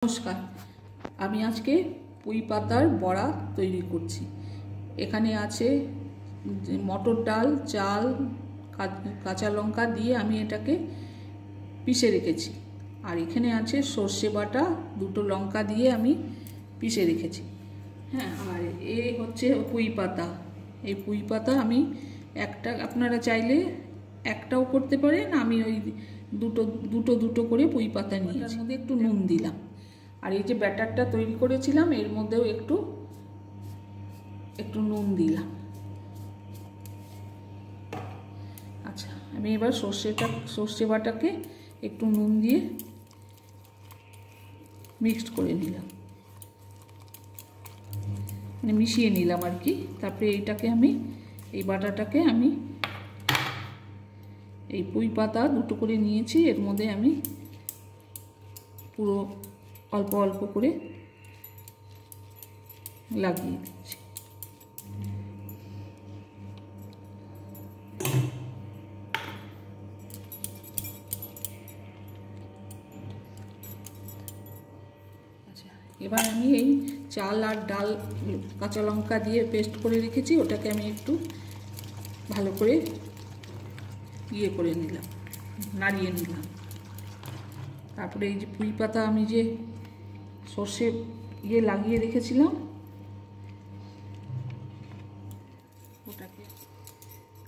নমস্কার, আমি আজকে পুঁই পাতার বড়া তৈরি করছি। এখানে আছে মটর ডাল, চাল, কাঁচা লঙ্কা দিয়ে আমি এটাকে পিষে রেখেছি। আর এখানে আছে সর্ষে বাটা, দুটো লঙ্কা দিয়ে আমি পিষে রেখেছি। হ্যাঁ, আর এই হচ্ছে পুঁই পাতা। এই পুঁই পাতা আমি একটা, আপনারা চাইলে একটাও করতে পারেন। আমি ওই দুটো করে পুঁই পাতা নিয়েছি। এর মধ্যে একটু নুন দিলাম। আর এই যে ব্যাটারটা তৈরি করেছিলাম এর মধ্যেও একটু নুন দিলাম। আচ্ছা, আমি এবার সর্ষে বাটাকে একটু নুন দিয়ে মিক্সড করে নিলাম, মানে মিশিয়ে নিলাম আর কি। তারপরে এই বাটাটাকে আমি এই পুঁই পাতা দুটো করে নিয়েছি, এর মধ্যে আমি পুরো অল্প অল্প করে লাগিয়ে দিচ্ছি। আচ্ছা, এবার আমি এই চাল আর ডাল, কাঁচা লঙ্কা দিয়ে পেস্ট করে রেখেছি, ওটাকে আমি একটু ভালো করে করে নিলাম, নাড়িয়ে নিলাম। তারপরে এই যে পুঁই পাতা আমি যে সর্ষে লাগিয়ে রেখেছিলাম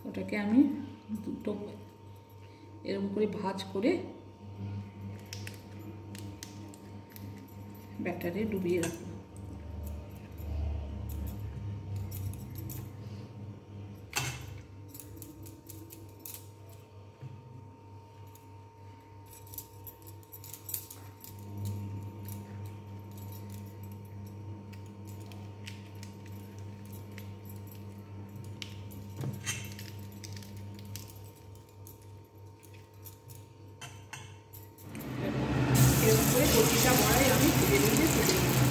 ওটাকে আমি দুটো এরকম করে ভাঁজ করে ব্যাটারে ডুবিয়ে রাখলাম। প্রতিটা বড়াই আমি তুলে নিয়ে